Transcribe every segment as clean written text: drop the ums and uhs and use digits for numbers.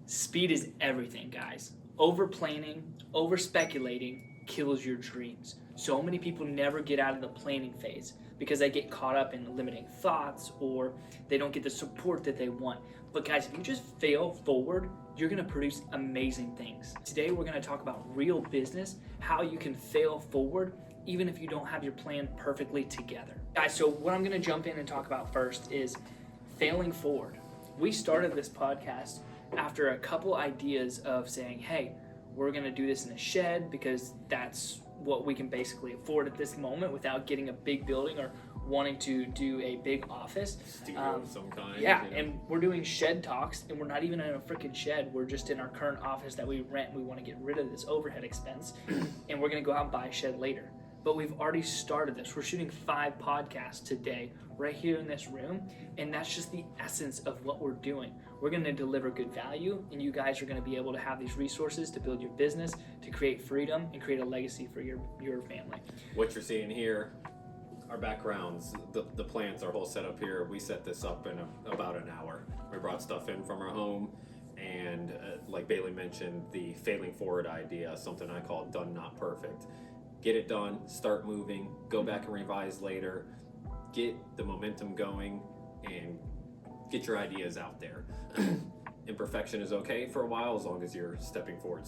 Speed is everything, guys. Over planning, over speculating kills your dreams. So many people never get out of the planning phase because they get caught up in limiting thoughts or they don't get the support that they want. But guys, if you just fail forward, you're gonna produce amazing things. Today, we're gonna talk about real business, how you can fail forward even if you don't have your plan perfectly together. Guys, so what I'm gonna jump in and talk about first is failing forward. We started this podcast after a couple ideas of saying, hey, we're gonna do this in a shed because that's what we can basically afford at this moment without getting a big building or wanting to do a big office. Studio of some kind. Yeah, and we're doing shed talks, and we're not even in a freaking shed. We're just in our current office that we rent. We want to get rid of this overhead expense, and we're going to go out and buy a shed later. But we've already started this. We're shooting 5 podcasts today right here in this room, and that's just the essence of what we're doing. We're going to deliver good value, and you guys are going to be able to have these resources to build your business, to create freedom, and create a legacy for your family. What you're seeing here, our backgrounds, the plants, our whole setup here, we set this up in about an hour. We brought stuff in from our home, and like Bailey mentioned, the failing forward idea, something I call done not perfect. Get it done, start moving, go back and revise later, get the momentum going, and get your ideas out there. Imperfection is okay for a while as long as you're stepping forward,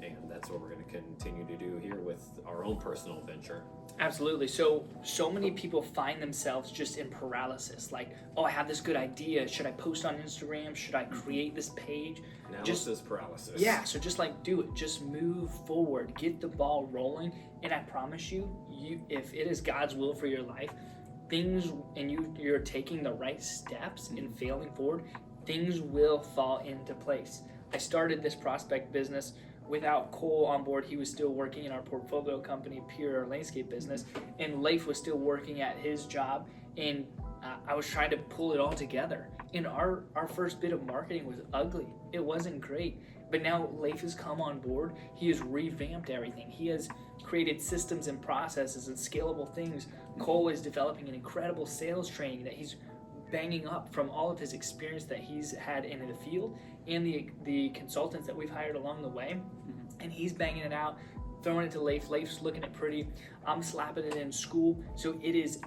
and that's what we're going to continue to do here with our own personal venture. Absolutely. So many people find themselves just in paralysis. Like, oh, I have this good idea. Should I post on Instagram? Should I create this page? Analysis paralysis. Yeah, so just like do it. Just move forward. Get the ball rolling. And I promise you, if it is God's will for your life, things, and you're taking the right steps in failing forward, things will fall into place. I started this prospect business without Cole on board. He was still working in our portfolio company, Pure Landscape business, and Leif was still working at his job, and I was trying to pull it all together. And our first bit of marketing was ugly. It wasn't great. But now Leif has come on board. He has revamped everything. He has created systems and processes and scalable things. Cole is developing an incredible sales training that he's banging up from all of his experience that he's had in the field and the consultants that we've hired along the way. And he's banging it out, throwing it to Leif. Leif's looking at pretty. I'm slapping it in school. So it is,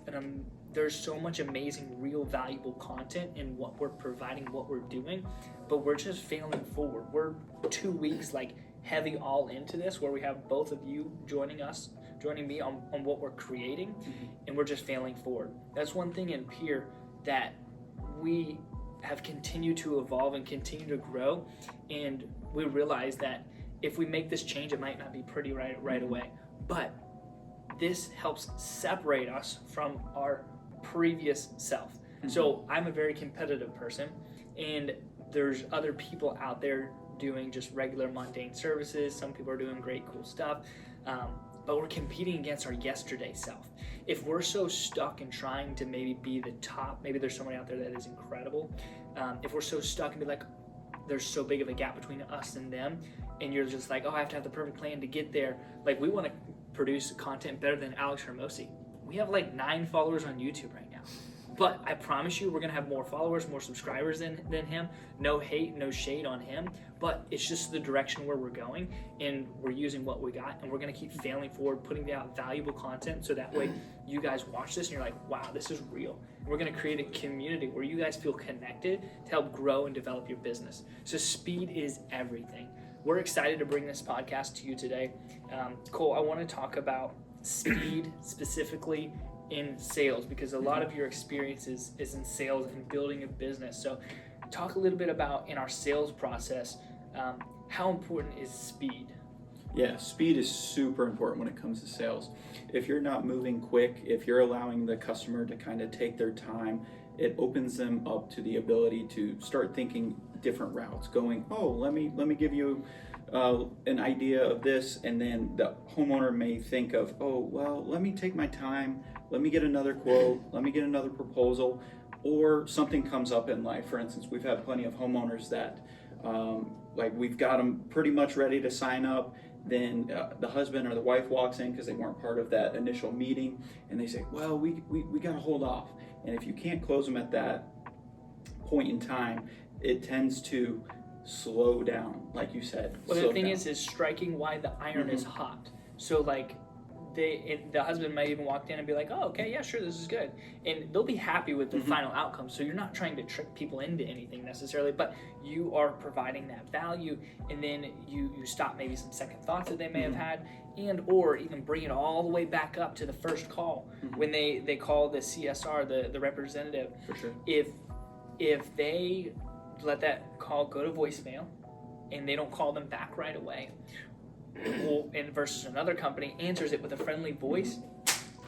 there's so much amazing, real valuable content in what we're providing, what we're doing, but we're just failing forward. We're 2 weeks like heavy all into this, where we have both of you joining me on what we're creating, and we're just failing forward. That's one thing in Peer that we have continued to evolve and continue to grow, and we realize that if we make this change, it might not be pretty right away, but this helps separate us from our previous self. So I'm a very competitive person, and there's other people out there doing just regular mundane services. Some people are doing great, cool stuff, but we're competing against our yesterday self. If we're so stuck in trying to maybe be the top, maybe there's someone out there that is incredible. If we're so stuck and be like, there's so big of a gap between us and them, and you're just like, oh, I have to have the perfect plan to get there. Like, we want to produce content better than Alex Hermosi. We have like 9 followers on YouTube right now. But I promise you, we're going to have more followers, more subscribers than him. No hate, no shade on him. But it's just the direction where we're going, and we're using what we got, and we're going to keep failing forward, putting out valuable content, so that way you guys watch this and you're like, wow, this is real. And we're going to create a community where you guys feel connected to help grow and develop your business. So speed is everything. We're excited to bring this podcast to you today. Cole, I want to talk about speed specifically in sales, because a lot of your experience is in sales and building a business. So talk a little bit about, in our sales process, how important is speed? Yeah, speed is super important when it comes to sales. If you're not moving quick, if you're allowing the customer to kind of take their time, it opens them up to the ability to start thinking different routes, going, oh, let me give you an idea of this, and then the homeowner may think of, oh, well, let me take my time, let me get another quote, let me get another proposal, or something comes up in life. For instance, we've had plenty of homeowners that like we've got them pretty much ready to sign up, then the husband or the wife walks in because they weren't part of that initial meeting, and they say, well, we got to hold off. And if you can't close them at that point in time, it tends to slow down, like you said. Well, slow the thing down. is striking while the iron is hot. So like, the husband might even walk in and be like, "Oh, okay, yeah, sure, this is good," and they'll be happy with the final outcome. So you're not trying to trick people into anything necessarily, but you are providing that value, and then you stop maybe some second thoughts that they may have had, and or even bring it all the way back up to the first call when they call the CSR, the representative. For sure. If they let that call go to voicemail, and they don't call them back right away, and versus another company answers it with a friendly voice,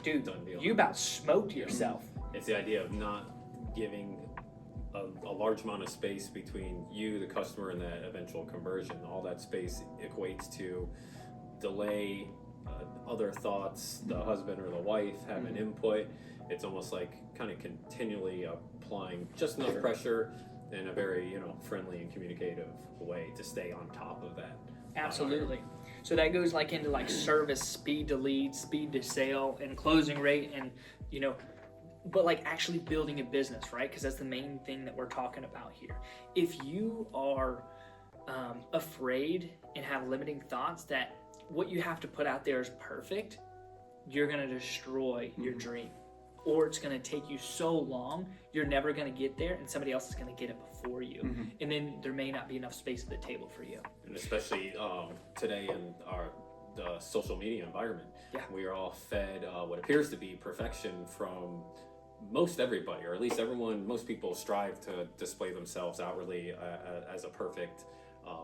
dude, Done deal. you about smoked yourself. It's the idea of not giving a large amount of space between you, the customer, and that eventual conversion. All that space equates to delay, other thoughts, the husband or the wife have an input. It's almost like kind of continually applying just enough pressure in a very, friendly and communicative way to stay on top of that. Absolutely. So that goes like into like service, speed to lead, speed to sale, and closing rate, and but like actually building a business, right? Because that's the main thing that we're talking about here. If you are afraid and have limiting thoughts that what you have to put out there is perfect, you're gonna destroy your dream, or it's gonna take you so long you're never gonna get there, and somebody else is gonna get it before you, and then there may not be enough space at the table for you. And especially today in the social media environment, we are all fed what appears to be perfection from most everybody, or at least most people strive to display themselves outwardly as a perfect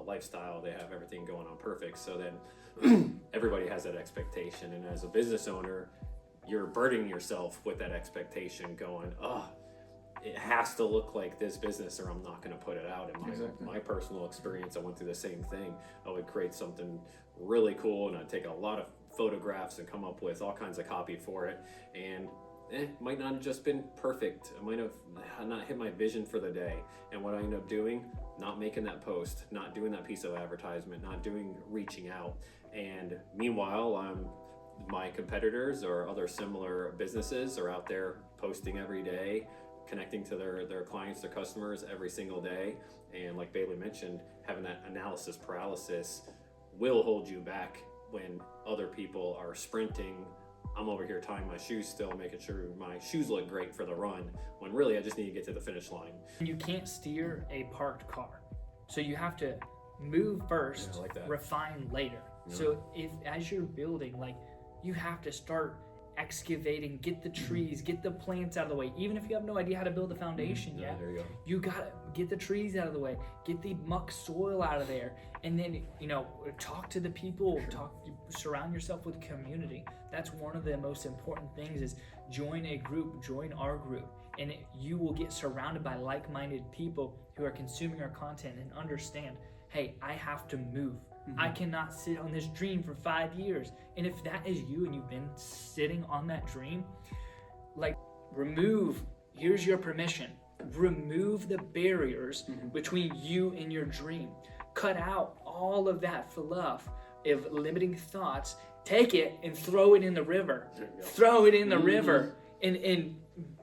lifestyle. They have everything going on perfect, so then everybody has that expectation, and as a business owner, you're burdening yourself with that expectation going, it has to look like this business or I'm not going to put it out. In my personal experience, I went through the same thing. I would create something really cool, and I'd take a lot of photographs and come up with all kinds of copy for it, and it might not have just been perfect. I might have not hit my vision for the day, and what I end up doing, not making that post, not doing that piece of advertisement, not reaching out, and meanwhile my competitors or other similar businesses are out there posting every day, connecting to their clients, their customers every single day. And like Bailey mentioned, having that analysis paralysis will hold you back when other people are sprinting. I'm over here tying my shoes still, making sure my shoes look great for the run, when really I just need to get to the finish line. You can't steer a parked car, so you have to move first, I like that. refine later. So if as you're building, like, you have to start excavating, get the trees, get the plants out of the way. Even if you have no idea how to build a foundation yet, There you go. you gotta get the trees out of the way, get the muck soil out of there, and then talk to the people, surround yourself with community. That's one of the most important things, is join a group, join our group, and you will get surrounded by like-minded people who are consuming our content and understand, hey, I have to move. I cannot sit on this dream for 5 years. And if that is you and you've been sitting on that dream, like, here's your permission. Remove the barriers between you and your dream. Cut out all of that fluff of limiting thoughts. Take it and throw it in the river. Throw it in the river and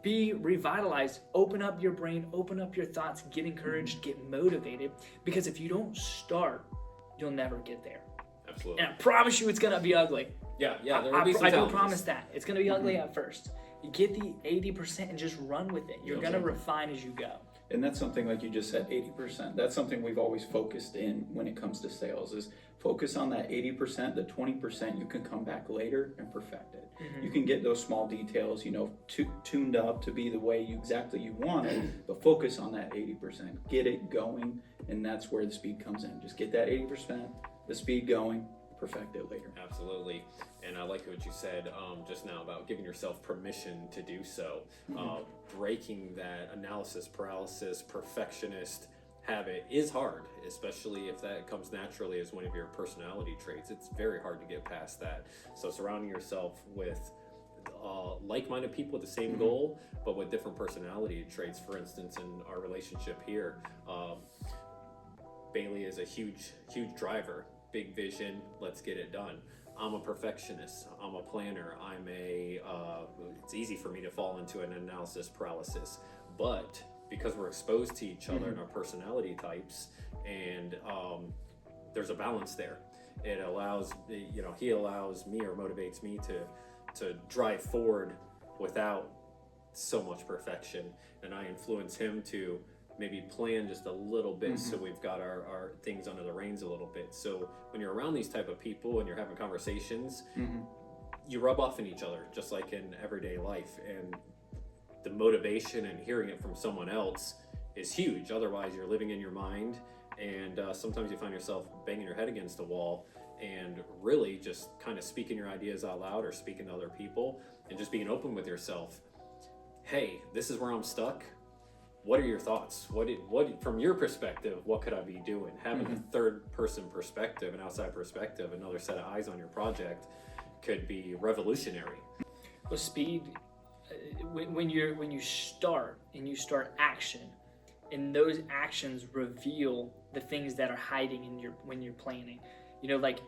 be revitalized. Open up your brain, open up your thoughts, get encouraged, get motivated. Because if you don't start, you'll never get there. Absolutely. And I promise you it's going to be ugly. Yeah, there will be some I do challenges. promise that. It's going to be ugly at first. You get the 80% and just run with it. You're going to refine as you go. And that's something, like you just said, 80%. That's something we've always focused in when it comes to sales, is focus on that 80%. The 20% you can come back later and perfect it. You can get those small details, tuned up to be the way you want it, but focus on that 80%. Get it going, and that's where the speed comes in. Just get that 80%, the speed going, perfect it later. Absolutely. And I like what you said just now about giving yourself permission to do so. Breaking that analysis paralysis, perfectionist habit is hard, especially if that comes naturally as one of your personality traits. It's very hard to get past that. So surrounding yourself with like-minded people with the same goal, but with different personality traits. For instance, in our relationship here, Bailey is a huge driver, big vision, let's get it done. I'm a perfectionist, I'm a planner, it's easy for me to fall into an analysis paralysis, but because we're exposed to each other and our personality types, and there's a balance there. It allows, he allows me or motivates me to drive forward without so much perfection, and I influence him to maybe plan just a little bit, so we've got our things under the reins a little bit. So when you're around these type of people and you're having conversations, you rub off on each other, just like in everyday life, and the motivation and hearing it from someone else is huge. Otherwise you're living in your mind, and sometimes you find yourself banging your head against the wall, and really just kind of speaking your ideas out loud or speaking to other people and just being open with yourself. Hey, this is where I'm stuck. What are your thoughts? What from your perspective, what could I be doing? Having a third person perspective, an outside perspective, another set of eyes on your project could be revolutionary. With speed, when you start and you start action, and those actions reveal the things that are hiding in when you're planning. Like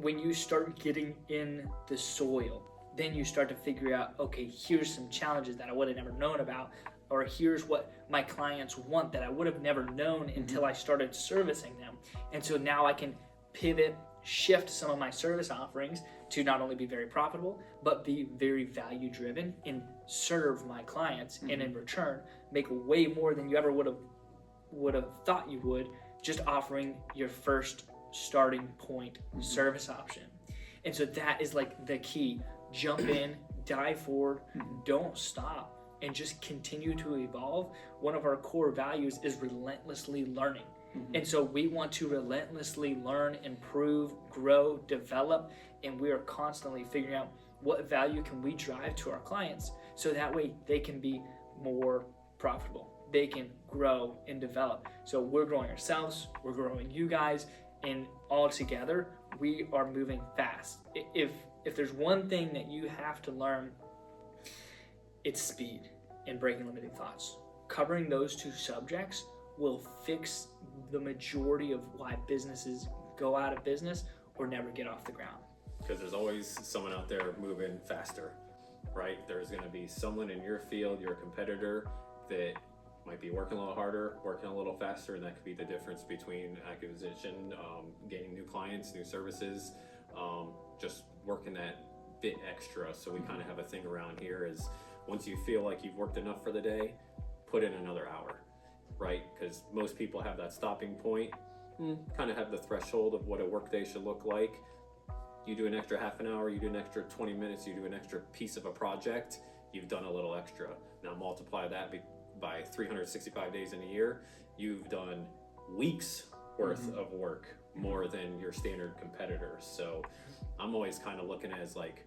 when you start getting in the soil, then you start to figure out, okay, here's some challenges that I would have never known about, or here's what my clients want that I would have never known until I started servicing them. And so now I can pivot, shift some of my service offerings to not only be very profitable, but be very value driven and serve my clients, and in return make way more than you ever would have thought you would, just offering your first starting point service option. And so that is like the key. Jump in, dive forward, don't stop, and just continue to evolve. One of our core values is relentlessly learning. And so we want to relentlessly learn, improve, grow, develop, and we are constantly figuring out what value can we drive to our clients, so that way they can be more profitable, they can grow and develop. So we're growing ourselves, we're growing you guys, and all together we are moving fast. If there's one thing that you have to learn, it's speed and breaking limiting thoughts. Covering those two subjects will fix the majority of why businesses go out of business or never get off the ground. Because there's always someone out there moving faster, right? There's going to be someone in your field, your competitor, that might be working a little harder, working a little faster, and that could be the difference between acquisition, gaining new clients, new services, just working that bit extra. So we kind of have a thing around here is, once you feel like you've worked enough for the day, put in another hour, right? Because most people have that stopping point, kind of have the threshold of what a workday should look like. You do an extra half an hour, you do an extra 20 minutes, you do an extra piece of a project, you've done a little extra. Now multiply that by 365 days in a year, you've done weeks worth of work, more than your standard competitors. So I'm always kind of looking at it as like,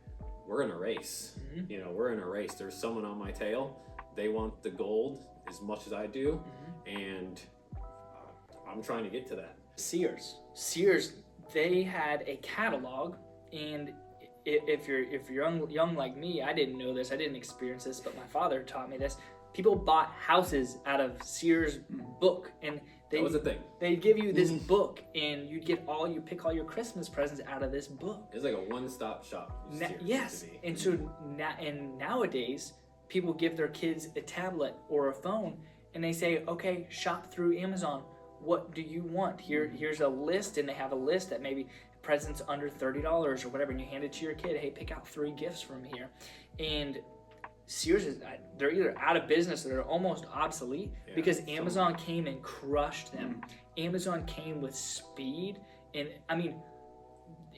we're in a race. We're in a race. There's someone on my tail. They want the gold as much as I do, and I'm trying to get to that. Sears, they had a catalog, and if you're young like me, I didn't know this, I didn't experience this, but my father taught me this. People bought houses out of Sears book, and that was a thing. They'd give you this book, and you pick all your Christmas presents out of this book. It's like a one-stop shop. Yes, and so nowadays, people give their kids a tablet or a phone, and they say, okay, shop through Amazon. What do you want? Here's a list, and they have a list that maybe presents under $30 or whatever, and you hand it to your kid. Hey, pick out 3 gifts from here. And Sears they're either out of business or they're almost obsolete, because Amazon came and crushed them. Amazon came with speed, and I mean,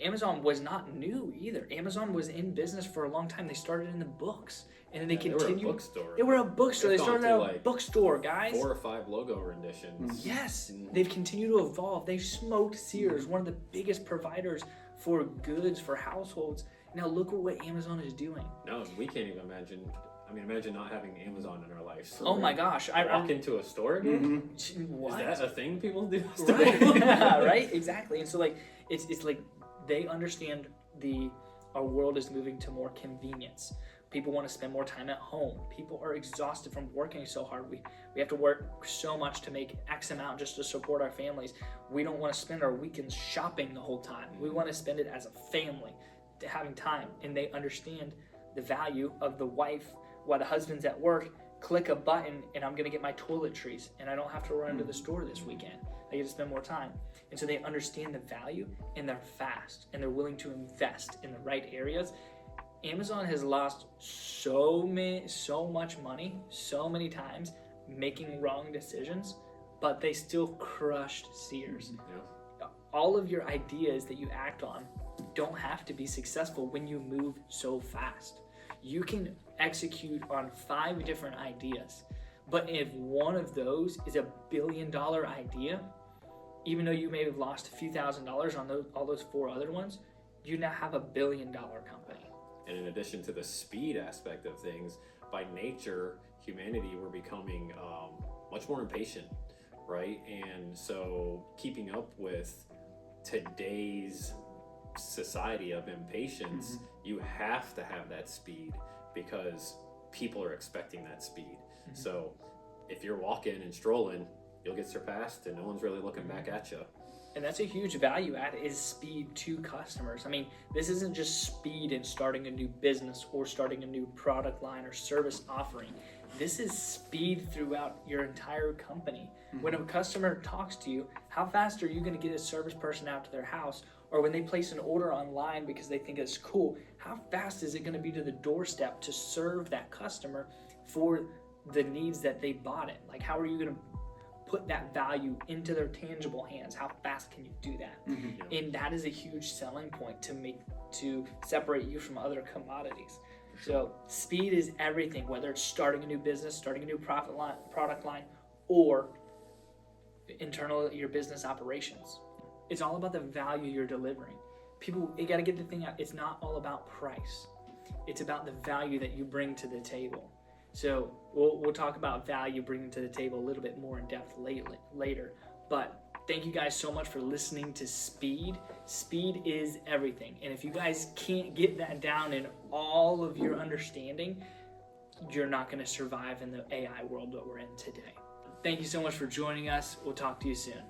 Amazon was not new either. Amazon was in business for a long time. They started in the books, and then they continued. They were a bookstore. They were a bookstore. They started out a bookstore, guys. 4 or 5 logo renditions. Yes, they've continued to evolve. They smoked Sears, one of the biggest providers for goods for households. Now look at what Amazon is doing. No, we can't even imagine. I mean, imagine not having Amazon in our life. So oh my gosh! I walk into a store again. What? Is that a thing people do? Right. Yeah, right. Exactly. And so like it's like they understand our world is moving to more convenience. People want to spend more time at home. People are exhausted from working so hard. We have to work so much to make X amount just to support our families. We don't want to spend our weekends shopping the whole time. We want to spend it as a family, having time. And they understand the value of the wife while the husband's at work, click a button and I'm going to get my toiletries and I don't have to run to the store this weekend. I get to spend more time. And so they understand the value and they're fast and they're willing to invest in the right areas. Amazon has lost so much money so many times making wrong decisions, but they still crushed Sears. Yeah. All of your ideas that you act on don't have to be successful when you move so fast. You can execute on 5 different ideas, but if one of those is $1 billion idea, even though you may have lost a few $1,000s on all those 4 other ones, you now have $1 billion company. And in addition to the speed aspect of things, by nature, humanity, we're becoming much more impatient, right? And so keeping up with today's society of impatience, you have to have that speed because people are expecting that speed. So if you're walking and strolling, you'll get surpassed and no one's really looking back at you. And that's a huge value add, is speed to customers. I mean, this isn't just speed in starting a new business or starting a new product line or service offering. This is speed throughout your entire company. When a customer talks to you, how fast are you going to get a service person out to their house? Or when they place an order online because they think it's cool, how fast is it going to be to the doorstep to serve that customer for the needs that they bought it? Like, how are you going to put that value into their tangible hands? How fast can you do that? And that is a huge selling point to separate you from other commodities. So speed is everything, whether it's starting a new business, starting a new product line, or your business operations. It's all about the value you're delivering. People, you got to get the thing out. It's not all about price. It's about the value that you bring to the table. So we'll talk about value bringing to the table a little bit more in depth later. But thank you guys so much for listening to Speed. Speed is everything. And if you guys can't get that down in all of your understanding, you're not going to survive in the AI world that we're in today. Thank you so much for joining us. We'll talk to you soon.